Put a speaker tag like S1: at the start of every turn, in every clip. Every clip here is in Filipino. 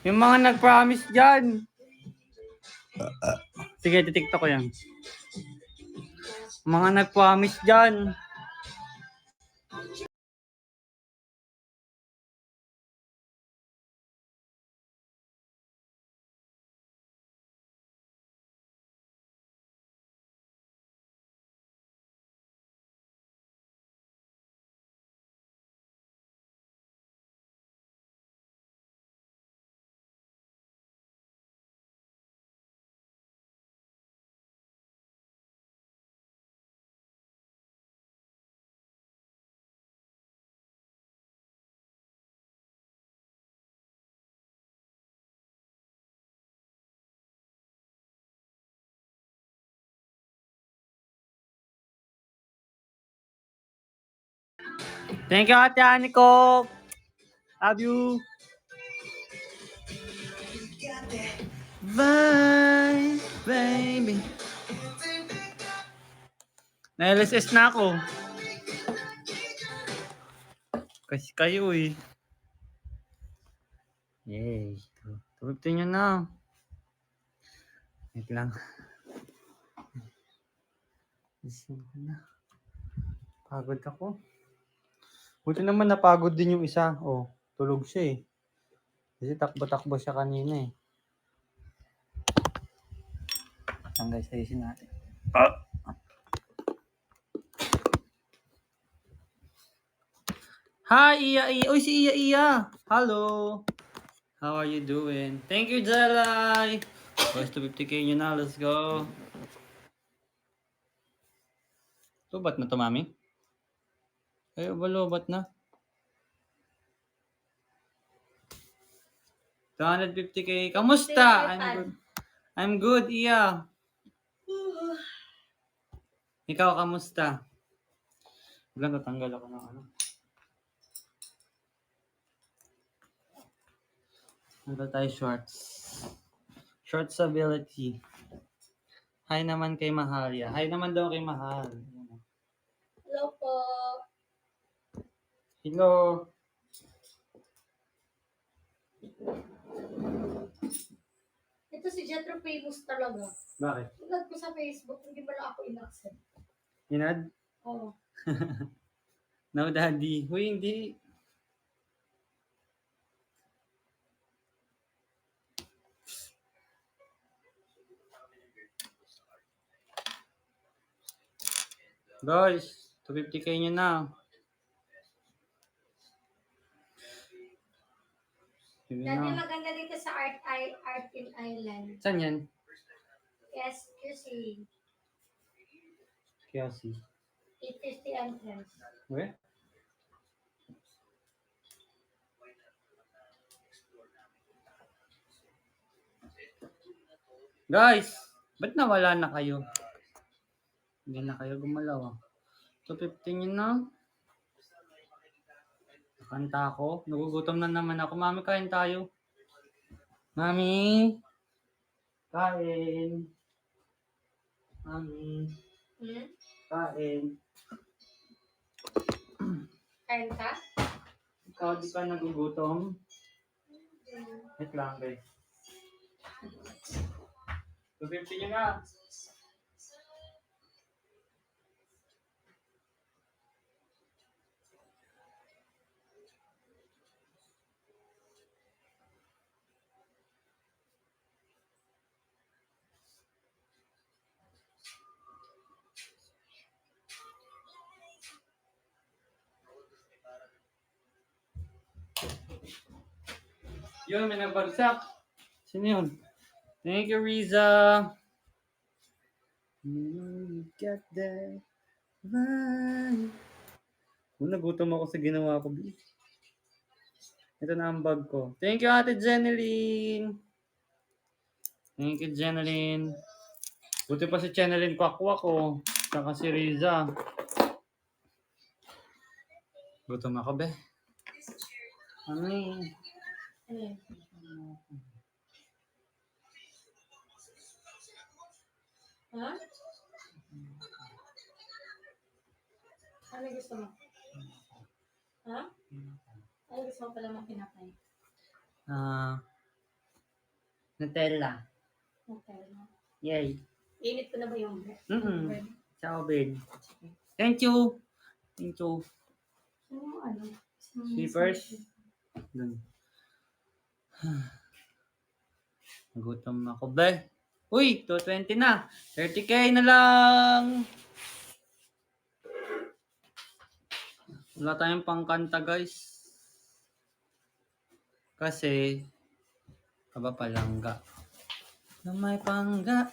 S1: Yung mga nag-promise dyan. Sige, titiktok ko yan. Mga nag-promise dyan. Thank you, Ate Aniko. Love you. Bye, baby. Na-LSS na ako. Kasi kayo eh. Yay. 250 nyo na. Wait lang. Gising ko na. Pagod ako. Buti naman napagod din yung isa. Oh, tulog siya eh. Kasi takbo-takbo siya kanina eh. Saan guys, ayusin natin. Hi, Iya Iya. Uy, si Iya Iya. Hello. How are you doing? Thank you, Jelay. First to 50k nyo na. Let's go. Lubat na to, mami? Ay, lubat na. 250k. Kamusta? I'm good, Iya. Ikaw, kamusta? Wala, tatanggal ako ng ano. Ano tayo, shorts. Shorts ability. Hi naman kay Mahalia. Hi naman daw kay Mahal.
S2: Hello po.
S1: Hello.
S2: Ito si Jetro famous talaga.
S1: Bakit?
S2: Tulad ko sa Facebook, hindi ba lang ako in-accept?
S1: Inad?
S2: Oo.
S1: No, daddy. Uy, hindi. Guys, 250k nyo na. Sige
S2: Dati
S1: na.
S2: maganda dito sa Art in Island.
S1: Saan yan?
S2: Yes, QC.
S1: Kiyasi.
S2: 850 entrance.
S1: Where? Guys, ba't nawala na kayo? Hindi na kayo gumalaw. 250 nyo na. Kanta ako. Nagugutom na naman ako. Mami, kain tayo. Mami. Kain. Mami. Kain.
S2: Kain ka?
S1: Ikaw, di ka nagugutom? Wait lang, guys. 250 nyo na. Yun, may nagbagsak. Sino yun? Thank you, Riza. Get there. Bye. Nagutom ako sa ginawa ko. Ito na ang bag ko. Thank you, Ate Jeneline. Thank you, Jeneline. Buti pa si Jeneline kwak-kwak ko. Saka si Riza. Gutom ako, be. Ano eh?
S2: Ha? Ano gusto mo? Ha? Ano gusto mo pala mga pinapay?
S1: Ah, Nutella.
S2: Okay.
S1: Yay.
S2: Init ko na ba yung bread?
S1: Mm-mm.
S2: Bread.
S1: Ciao, babe. Thank you. Thank you.
S2: So, ano?
S1: Slippers. Dun. Nagutom ako, be. Uy, 220 na. 30K na lang. Wala tayong pangkanta, guys. Kasi, aba palangga. Na may pangga.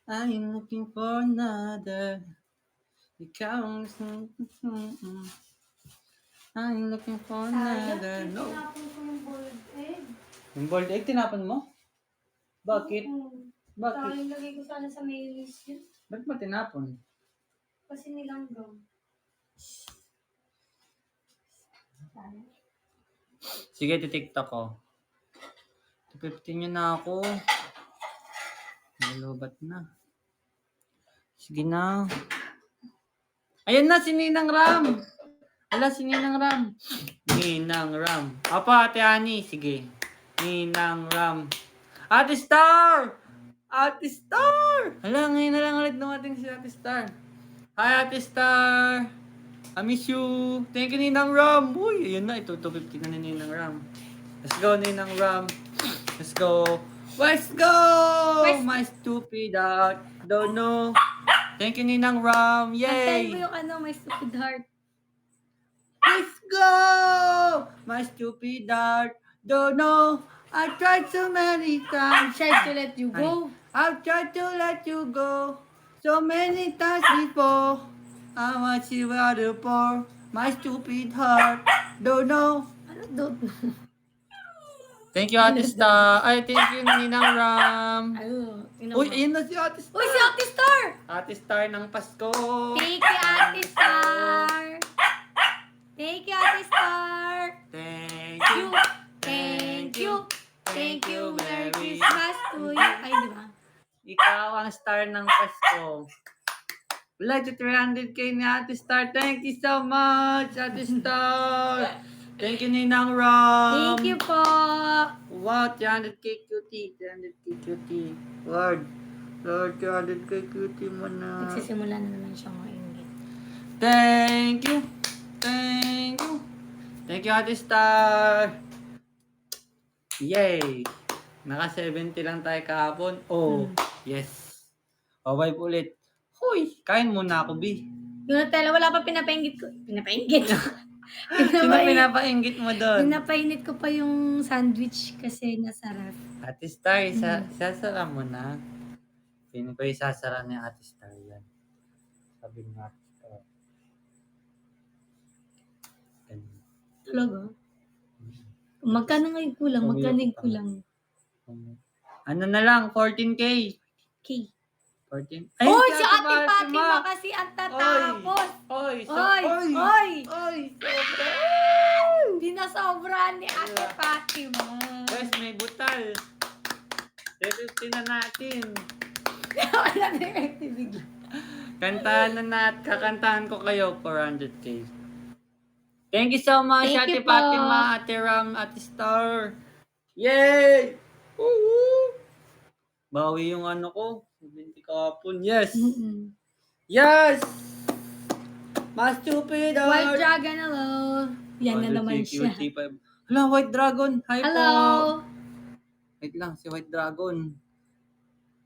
S1: I'm looking for another. Ikaw I'm looking for another. No.
S2: Tinapon ko yung boiled egg.
S1: Yung boiled egg, tinapon mo? Bakit?
S2: Oo.
S1: Bakit?
S2: Sayang, lagay ko sana sa mayonnaise yun.
S1: Ba't mo tinapon?
S2: Kasi nilanggaw. Sayang.
S1: Sige, titiktok ko. 250 nyo na ako. Nalubat na. Sige na. Ayan na, si Ninang Ram. Wala, si Ninang Ram. Ninang Ram. Apa, Ate Ani. Sige. Ninang Ram. Ate Star! Ate Star! Hala, ngayon na lang ulit dumating si Ate Star. Hi, Ate Star! I miss you. Thank you, Ninang Ram. Uy, ayun na. Ito, 250 na ni Ninang Ram. Let's go, Ninang Ram. Let's go. Let's go! My stupid heart. Don't know. Thank you, Ninang Ram.
S2: Antayin mo
S1: Yay!
S2: yung ano, my stupid heart.
S1: Let's go! My stupid heart. Don't know. I tried so many
S2: I'm
S1: times.
S2: trying to let you go.
S1: I've tried to let you go so many times before. I want you out of pour. My stupid heart. Don't know.
S2: Ano don't know?
S1: Thank you, Ate Star. Ay, thank you, Ninang Ram.
S2: Ano?
S1: Uy, ayun na si Ate Star.
S2: Uy, si Ate Star!
S1: Ate Star ng Pasko.
S2: Thank you, Ate Star! Thank you, Ate Star!
S1: Thank
S2: You.
S1: you.
S2: Thank you. Thank you. Merry Christmas to you. Ay, di ba?
S1: Ikaw ang star ng Pasko. Wala, 300K ni Ate Star. Thank you so much, Ate Star. Thank you, Ninang Ram.
S2: Thank you po.
S1: Wow, 300K cutie. 300K cutie. Lord, 300K cutie mo na.
S2: Nagsisimula na naman siyang maingit.
S1: Thank you. Thank you. Thank you, Ate Star. Yay. Naka 70 lang tayo kahapon. Oh, yes. O, vibe ulit. Hoy, kain muna ako, B.
S2: Yung Nutella, wala pa pinapainggit ko. Pinapainggit?
S1: Sino pinapainggit mo doon?
S2: Pinapainit ko pa yung sandwich kasi nasa ref.
S1: Ate Star, isasara mo na. Sino pa isasara ni Ate Star yan? Sabi ng Ate Star. Ganun.
S2: Talaga? Magkano nga yung kulang? Magkano yung kulang?
S1: Ano na lang, 14K.
S2: Okay.
S1: 14.
S2: Oy, si Ate Fatima kasi ang tatapos.
S1: Oy,
S2: Oy!
S1: Oy!
S2: Dinasobra ni Ate Fatima.
S1: Guys, may butal. 350 na natin.
S2: Wala na yung activity.
S1: Kantahan na kakantahan ko kayo 400K. Thank you so much,
S2: Thank
S1: Ate
S2: you po.
S1: Fatima, Ate Ram, Ate Star. Yay! Woo! Bawi yung ano ko. 70 kahapon. Yes!
S2: Mm-mm.
S1: Yes! Mas stupid heart.
S2: White Dragon, hello. Yan na naman siya.
S1: Hala, White Dragon. Hi
S2: Hello.
S1: po. Wait lang, si White Dragon.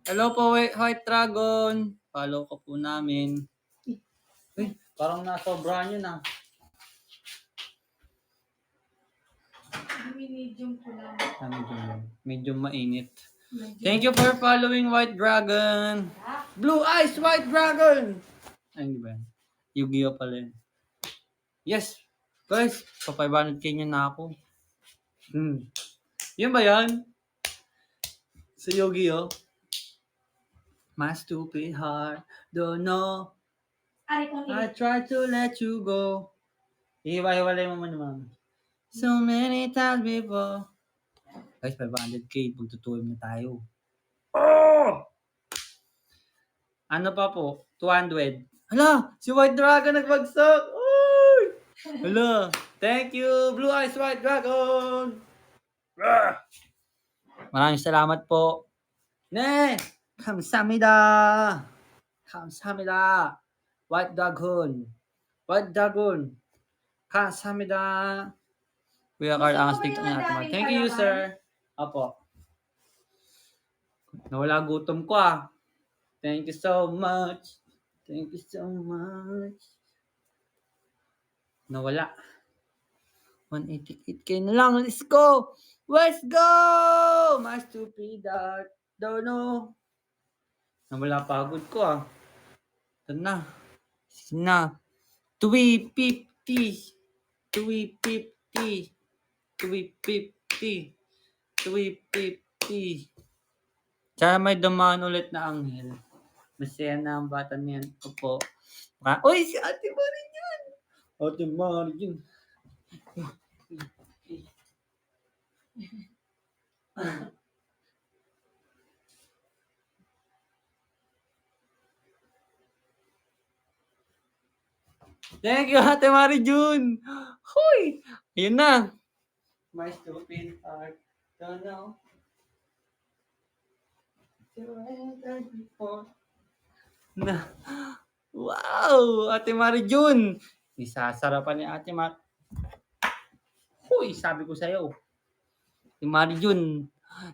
S1: Hello po, White Dragon. Follow ko po namin. Uy, parang nasobrahan yun ah.
S2: Medium ko lang.
S1: Medyo mainit. Thank you for following White Dragon. Blue Eyes White Dragon. Ay, hindi ba yan? Yu-Gi-Oh pala yun. Yes. Guys, pa 500K nyo na ako. Yun ba yan? Sa Yu-Gi-Oh. My stupid heart don't know.
S2: Ari kong
S1: I try to let you go. Ihiwa-hiwalay mo naman. So many times before. Guys, 500K. Pagtutuwim na tayo. Oh! Ano pa po? 200. Hala! Si White Dragon nagbagsak! Uy! Hala! Thank you, Blue Eyes White Dragon! Maraming salamat po. 네, 감사합니다. 감사합니다. White Dragon. White Dragon. 감사합니다. Kuya Carl,
S2: Gusto mo
S1: angas
S2: ba
S1: TikTok
S2: yung
S1: niya.
S2: madaming
S1: Thank you,
S2: palaman?
S1: sir. Apo. Nawala gutom ko ah. Thank you so much. Thank you so much. Nawala. 188k na lang. Let's go! Let's go! My stupid heart. Don't know. Nawala pagod ko ah. Ito na. Sige na. 250. 250. 250. 250. Sana may dumaan ulit na anghel. Masaya na ang bata niyan. Opo. Uy, si Ate Marin yan! Ate Marin. Thank you, Ate Marin Jun! Huy! Ayun na. My stupid heart. Don't know. Na. Wow! Ate Marin Jun! Isasarapan ni Ate Mar. Huy! Sabi ko sa'yo. Ate Marin Jun.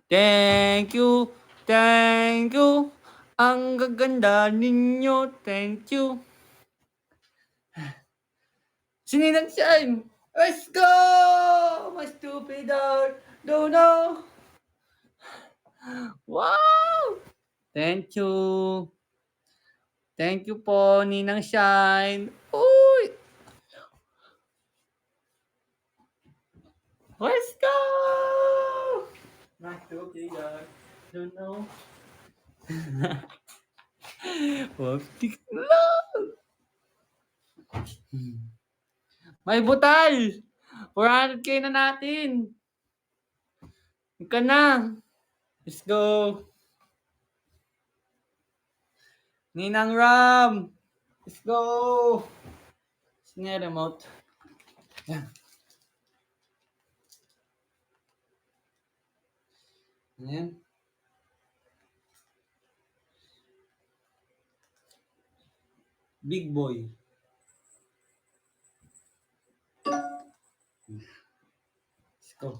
S1: Thank you. Thank you. Ang gaganda ninyo. Thank you. Sininang siyan. Let's go! My stupid heart. Don't know. Wow! Thank you. Thank you po, Ninang Shine. Uy! Let's go! My stupid heart. Don't know. Waptik lang. May butal. 400k na natin. Ika na. Let's go. Ninang Ram. Let's go. Sino yung remote? Yan. Ano yan? Big boy. Let's go.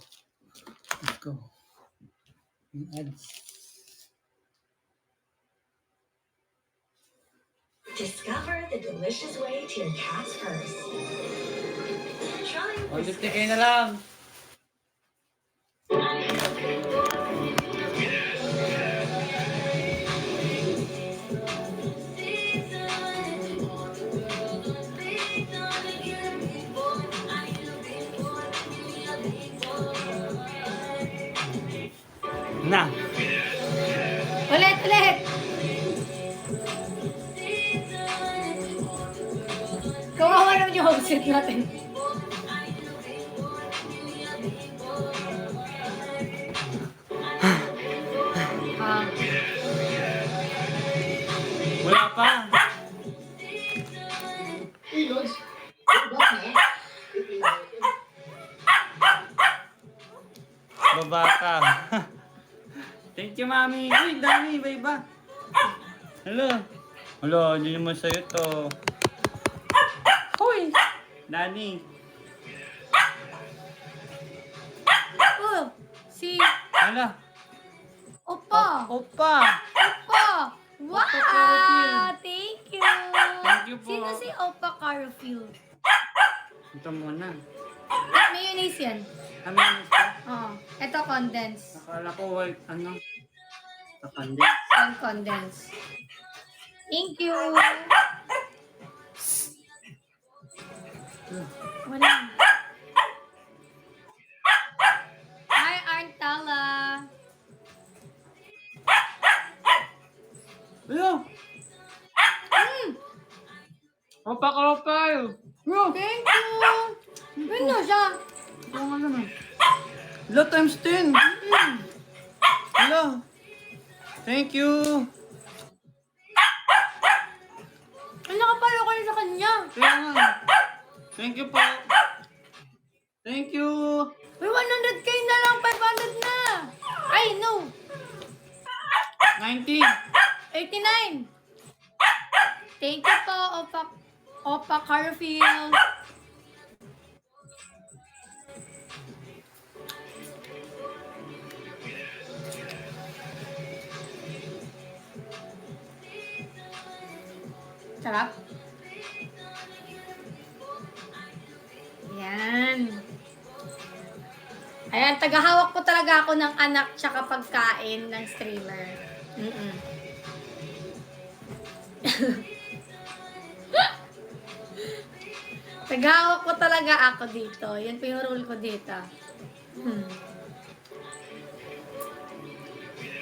S1: Let's go. Ads.
S3: Discover the delicious way to your cat's purse. Try
S1: O,
S3: Whiskas.
S1: 50k na lang. Na.
S2: Ulit, ulit. Kawawa naman yung homesick natin. Ah,
S1: Wala pa. Baba ka. Thank you, Mami. Uy, dami. Iba iba. Hello. Hello, hindi naman sa'yo to. Hoy! Dani.
S2: oh, si
S1: Hala.
S2: Opa.
S1: Opa.
S2: Opa. Wow!
S1: Carfield.
S2: Thank you.
S1: Thank you po.
S2: Sino si Opa Carfield?
S1: Ito muna.
S2: Mayonnaise yan.
S1: Amin ito.
S2: Oo. Ito condense.
S1: Akala ko white, ano? Kapandi.
S2: Yan condense. Thank you. Wala. Hi, Arntala.
S1: Hello. Opa Carfield. Bro.
S2: Thank you. Yun na siya.
S1: Ito nga naman. Hello times 10. Hello. Thank you.
S2: Ang nakapalo kayo sa kanya.
S1: Kaya nga. Thank you po. Thank you.
S2: Uy, 100k na lang. 500 na! Ay, no!
S1: 90.
S2: 89! Thank you po, Opa Carfield. Sarap. Yan. Ayan, tagahawak po talaga ako ng anak tsaka pagkain ng streamer. Tagahawak po talaga ako dito. Yan po yung rule ko dito.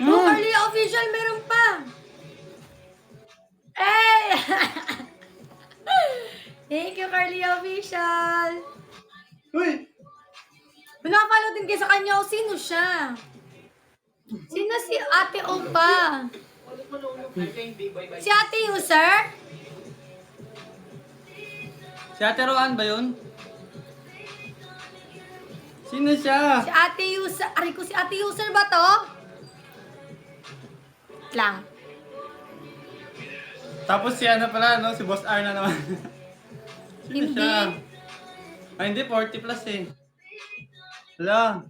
S2: Oh, Carly Official, meron pa! Eh! Thank you, Carly Official!
S1: Uy!
S2: Pinapalo din kayo sa kanya o sino siya? Sino si Ate Opa? Si Ate User?
S1: Si Ate Roan ba yun? Sino siya?
S2: Si Ate User. Aray ko, si Ate User ba to? Wait lang.
S1: Tapos si ano pala, no? Si Boss R na naman. Sino
S2: Hindi.
S1: siya? Ay, hindi. 40 plus eh. Hala.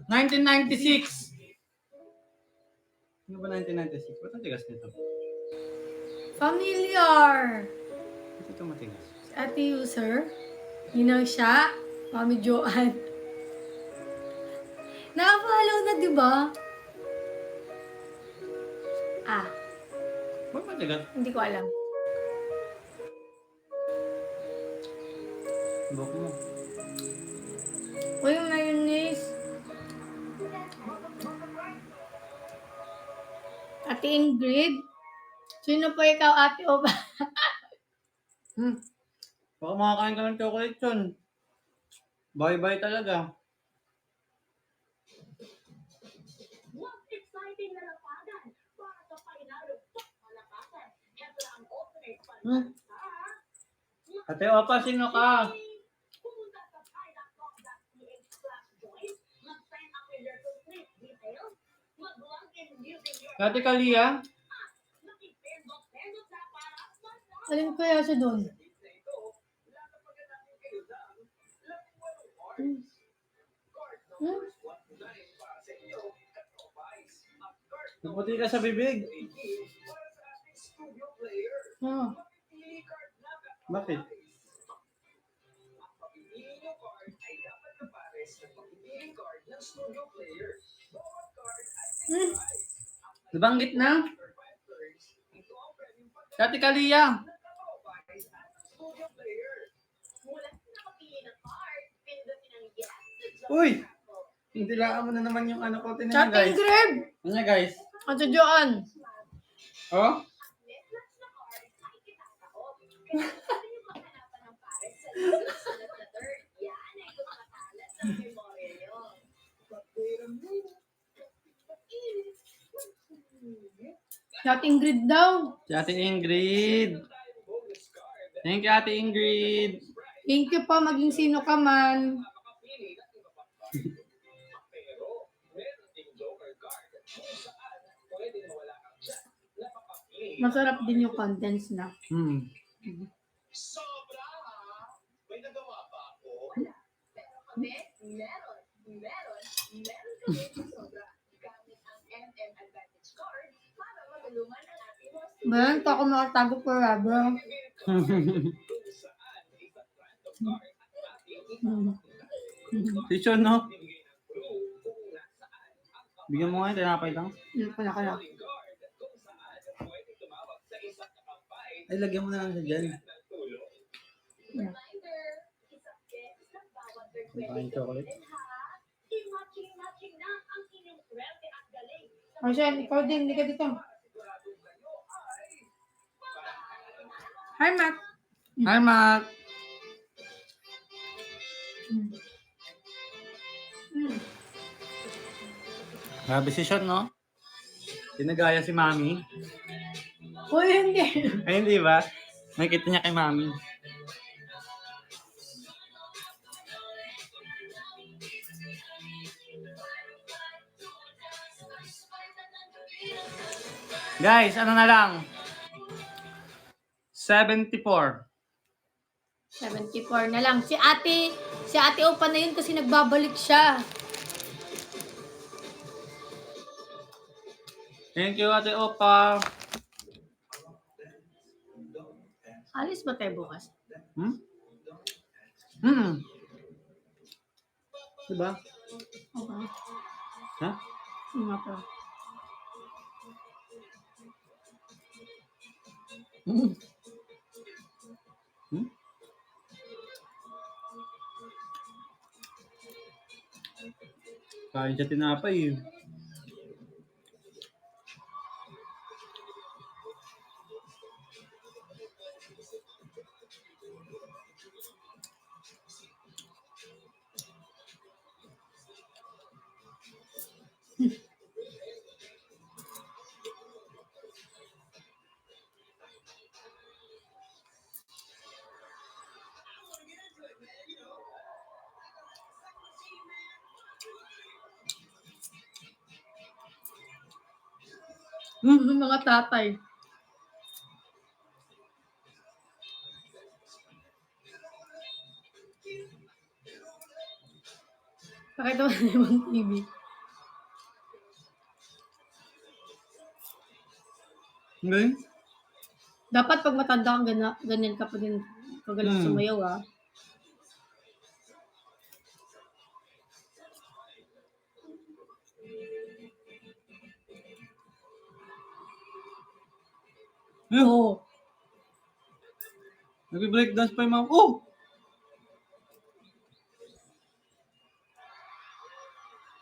S1: 1996. Ano ba 1996? Ba't ang tigas nito?
S2: Familiar.
S1: Ba't ito matigas?
S2: Si Ate User. Yun siya. Mami Joanne. Naka-follow na, di ba? Ah,
S1: Ba't matigas?
S2: hindi ko alam.
S1: Bok mo.
S2: Uy, mayonnaise. Ate Ingrid? Sino po ikaw, Ate Opa?
S1: Baka makakain ka ng chocolate yun. Bye-bye talaga.
S3: Mas exciting na lapagan para sa final of malakasan. Ito ang alternate
S1: Ate Opa, sino ka?
S3: Pumunta sa pilot.ph/join. Mag-sign up with your complete details. Mag-log in using your
S1: Ate Kalia?
S3: Makipindot-pindot na para sa
S2: Alin kaya siya doon?
S1: Naputi ka sa bibig.
S2: Oh.
S1: Bakit? Nabanggit na? Ate Kalia. Uy! Hindilaan mo na naman yung ano ko. Tinan niyo,
S2: Ate
S1: guys.
S2: Ingrid!
S1: Ano niya, guys?
S2: Ate Joanne!
S1: Oh?
S2: Si Ate Ingrid daw.
S1: Si Ate Ingrid. Thank you, Ate Ingrid.
S2: Thank you po, maging sino ka man. Masarap din yung contents na.
S3: Sobra ha? May nagawa pa ako? Wala. Pero kami, meron kami sobra. Gamit ang MM Advantage Card para matulungan ang ating mga students.
S2: Ba, ito ako makatago forever.
S1: Teacher, no? Bigyan mo nga yung tinapay lang.
S2: Kaya.
S1: Ay, lagyan mo na lang siya dyan.
S3: Reminder, isang beses lang bawat
S1: Kumain chocolate.
S3: I-matching na ang inyong swerte at galing.
S2: Marcel, ikaw din, hindi ka dito. Hi, Matt.
S1: Hi, Mac. Grabe si Sean, no? Tinagaya si Mami.
S2: Uy, hindi.
S1: Ay, hindi ba? Nakita niya kay Mami. Guys, ano na lang? 74.
S2: 74 na lang. Si ate Opa na yun kasi nagbabalik siya.
S1: Thank you, Ate Opa.
S2: Alis ba tayo bukas?
S1: Hmm? Hmm. Diba?
S2: Okay.
S1: Ha?
S2: Yun nga pa.
S1: Hmm. Hmm? Kain siya tinapay eh.
S2: Mga tatay. Pakita mo na yung TV.
S1: Ngayon?
S2: Dapat pag matanda kang ganyan ka pa din kagaling sumayaw ah. Oo.
S1: Nag-breakdance pa yung mga... Oh!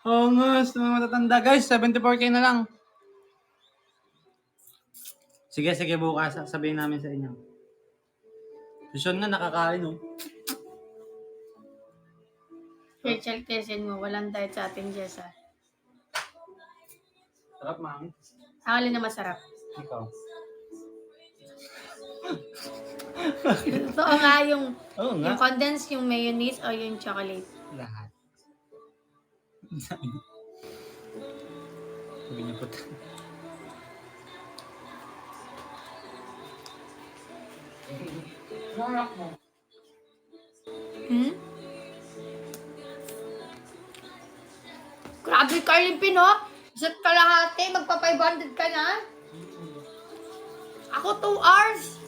S1: Oo nga, sa mga matatanda. Guys, 74K na lang. Sige, bukas. Sabihin namin sa inyo. Si Sean nga nakakain, oh.
S2: Rachel, tesin mo. Walang diet sa atin, Jess ah.
S1: Sarap, mami.
S2: Ang alin na masarap.
S1: Ikaw.
S2: Totoo nga yung
S1: Oo nga.
S2: yung condensed, yung mayonnaise o yung chocolate.
S1: Lahat. Sabi niya po.
S2: Hmm? Grabe, Carlin Pino. Isa't kalahati, magpa 500 ka na. Ako 2 hours.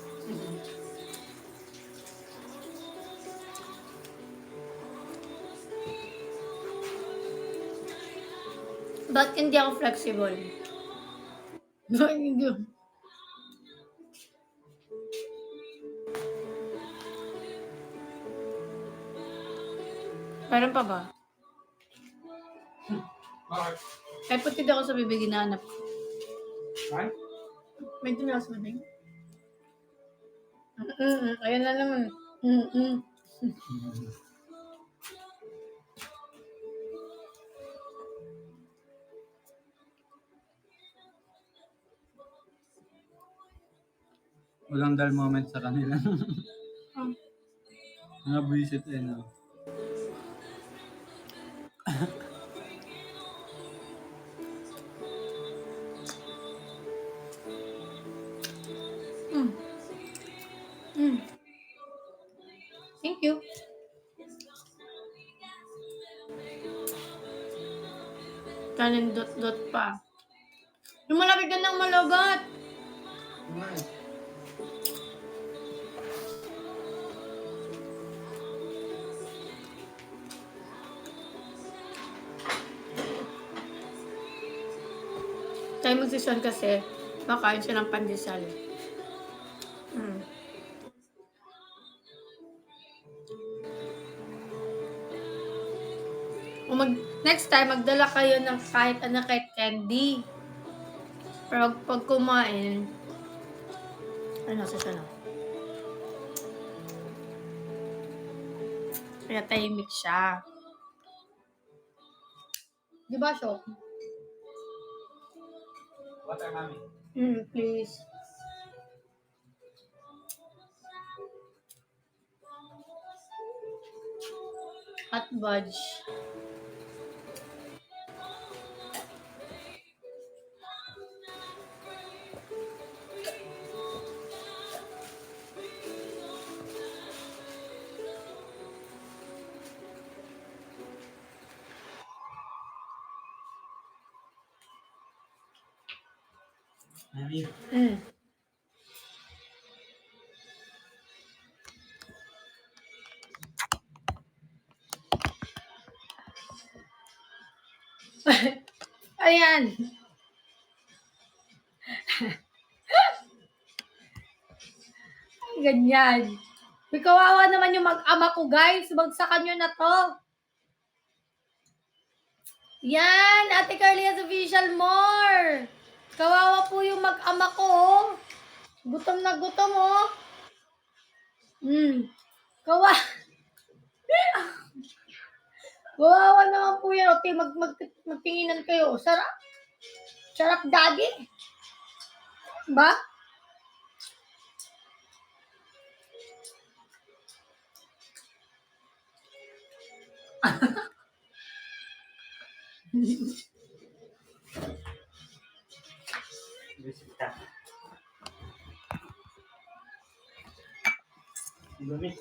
S2: Ba't hindi ako flexible? Hindi. Meron pa ba? Ay, pati ako sa bibig hinahanap ko.
S1: Right?
S2: May tumila sa bibig? Ayan na naman.
S1: Walang dull moment sa kanila. Mga buwisit eh, no?
S2: Thank you. Kanin dot pa. Lumalapit ka ng malagat. Tayo magsisyon kasi, makain siya ng pandesal. Next time, magdala kayo ng kahit ano, kahit candy. Pero pag kumain, ano sa siya na? Kaya tahimik siya. Di ba, Shok?
S1: Water, mami.
S2: Please. Hot budge.
S1: Mami.
S2: Mm. Ayan. Ay, ganyan. May kawawa naman yung mag-ama ko, guys. Bagsakan nyo na to. Yan, Ate Carlia's official more. Kawawa po yung mag-ama ko, oh. Gutom na gutom, oh. Kawa. Kawawa naman po yan. Okay, magtinginan kayo. Sarap. Sarap, daddy. Ba?
S1: Bisita. Dumi.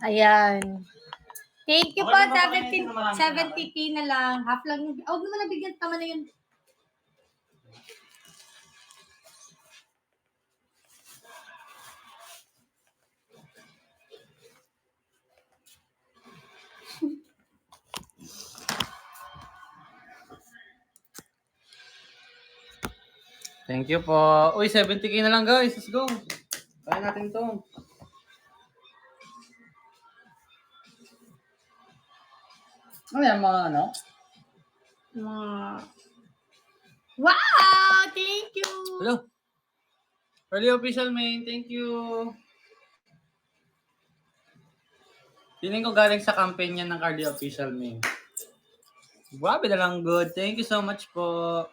S2: Ayan. Thank you
S1: Okay,
S2: po.
S1: magpapakainin na marami
S2: 70k na lang. Half lang. Huwag naman nabigyan. Tama na yun.
S1: Thank you po. Uy, 70k na lang guys. Let's go. Kaya natin to. Ano yan mga ano?
S2: Wow! Thank you!
S1: Hello. Early official main. Thank you. Feeling ko galing sa campaign yan ng Cardi official main. Grabe na lang good. Thank you so much po.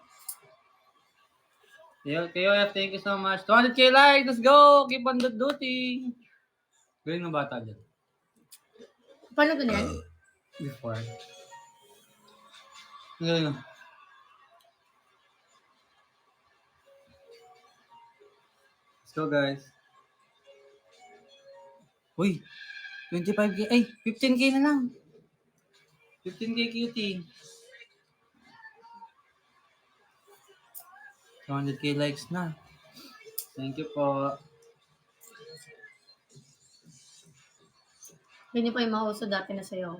S1: KOF, thank you so much. 200k likes. Let's go. Keep on duty. Galing ng bata dyan.
S2: Paano ganyan?
S1: Before. Galing. Let's go guys. Uy. 25k. Ay, 15k na lang. 15k cutie. 200k likes na. Thank you po.
S2: Hindi pa yung mga uso dati na sa'yo.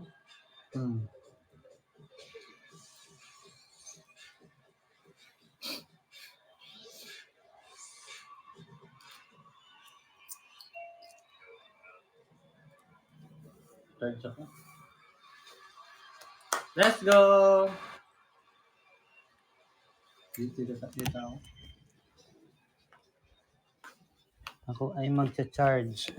S1: Let's go! Dito ako. Ako ay magcha-charge.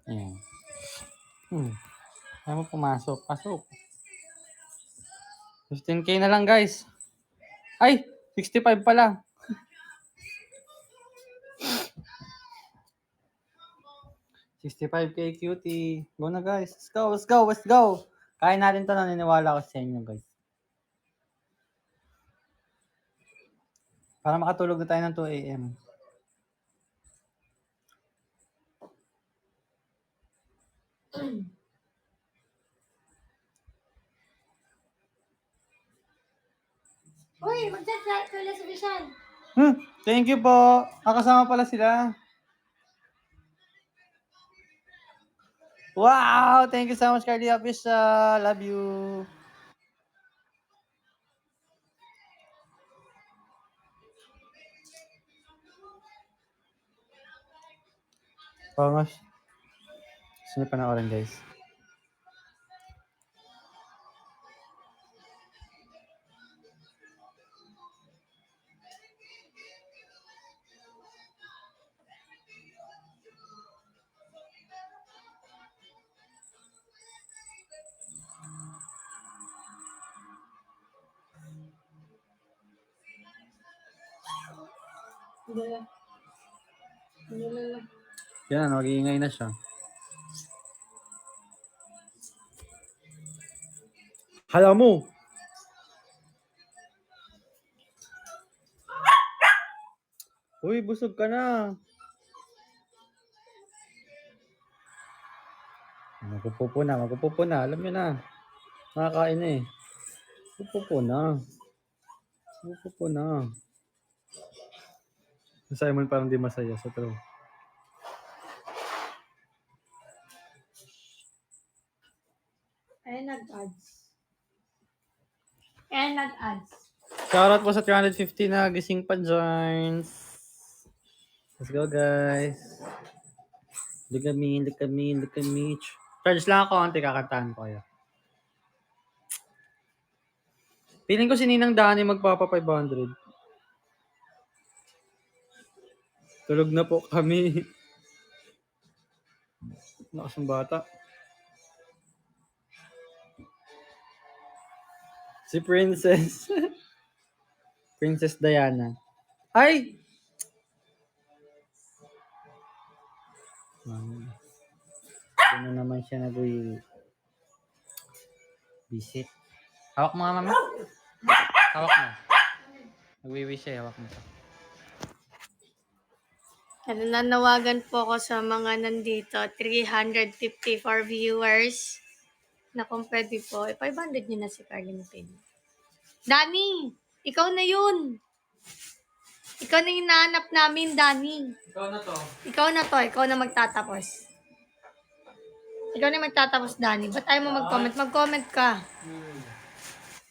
S1: Ayan. Ayaw mo pumasok. Pasok. 15k na lang guys. Ay! 65 pala. $65k cutie. Go na guys. Let's go, let's go, let's go. Kaya natin to, naniniwala ko sa inyo guys. Para makatulog na tayo ng 2 AM.
S2: Uy, mag-chat ko lang sa Vision.
S1: Thank you po. Kasama pala sila. Wow! Thank you so much, Cardi Official. Love you. Pangos. Gusto niyo panoorin, guys. Yan, mag-iingay na siya. Hala mo! Uy, busog ka na. Magpupupo na. Alam nyo na. Nakakain na eh. Magpupupo na. Si Simon parang di masaya sa true.
S2: Ayan, nag-ads.
S1: Shoutout po sa 350 na gising pa joins. Let's go guys. Look at me. Charge lang ako, konti kakantahan ko kayo. Feeling ko si Ninang Dani magpapa 500. Tulog na po kami. Lakas ng bata. Si Princess. Princess Diana. Ay! Ano naman siya nag-visit. Hawak mo nga, mama. Hawak mo. Nag-wish siya, hawak mo siya.
S2: Nananawagan po ako sa mga nandito, 354 viewers, na kung pwede po, 500 nyo na si Carlin Pin. Dani! Ikaw na yun! Ikaw na yung nahanap namin, Dani.
S1: Ikaw na to.
S2: Ikaw na magtatapos. Ikaw na magtatapos, Dani. Ba't tayo mo mag-comment? Mag-comment ka.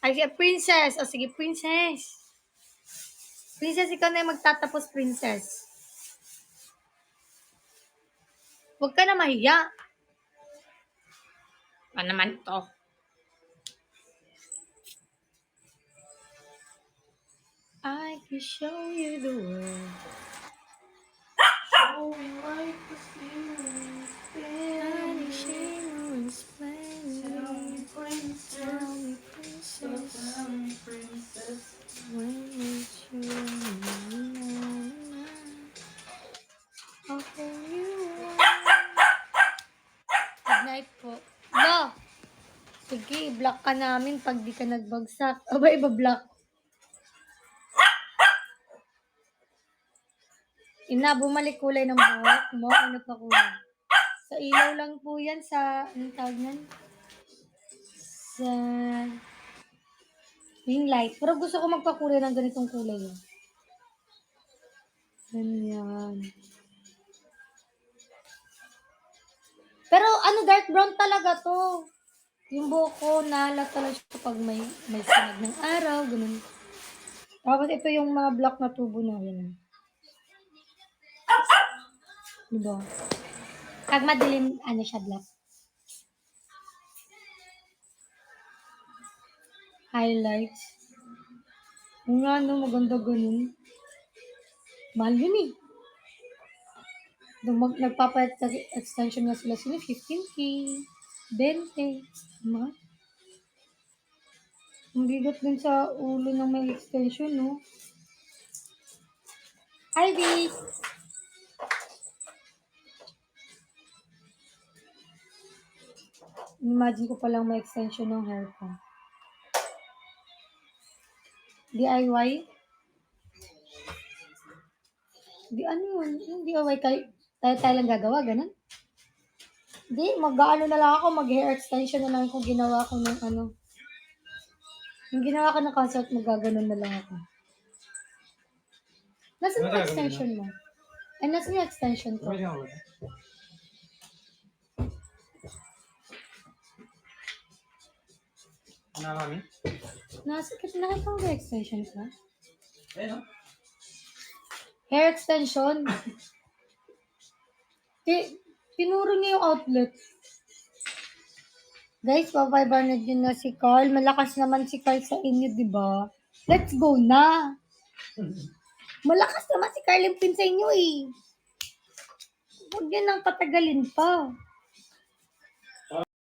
S2: Ay, Princess. O sige, Princess. Princess, ikaw na yung magtatapos, Princess. Huwag ka na mahiya. Ano naman to? I can show you the world. Show me like the sea. Vanishing splendor. Tell me, princess. When it's you I'll hold you Good night po. No! Sige, block ka namin pag di ka nagbagsak. Aba, iba-block. Ina, bumalik kulay ng buhok mo. Ano pa kulay? Sa ilaw lang po yan. Sa, anong tawag yan? Sa ring light. Pero gusto ko magpakulay ng ganitong kulay. Ganyan. Pero ano, dark brown talaga to. Yung buhok ko, nalata lang siya pag may sinag ng araw. Ganun. Tapos ito yung mga black na tubo na. Yan. Diba? Pag madilim, ano siya, black. Highlights. Yung nga, no, maganda ganun. Mahal yun eh. Nagpapa-extension nga sila 15K, 20. Mahal. Ang bigat din sa ulo ng may extension, no? Hi, B! Imagine ko palang may extension ng hair ko. DIY? Di ano yun? Yung DIY tayo lang gagawa, ganun? Di, mag-ano na lang ako, mag-hair extension na lang kung ginawa ko ng ano. Yung ginawa ko ng concert, magaganon na lang ako. Nasaan yung extension mo? Ay, nasaan yung extension ko?
S1: Ano kami?
S2: Nakita mo ba yung extension ko?
S1: Ayun, no?
S2: Hair extension. Tinuro niya yung outlet. Guys, pa-500 yun na si Carl. Malakas naman si Carl sa inyo, di ba? Let's go na! Malakas naman si Carl yung pin sa inyo eh. Huwag yan nang patagalin pa.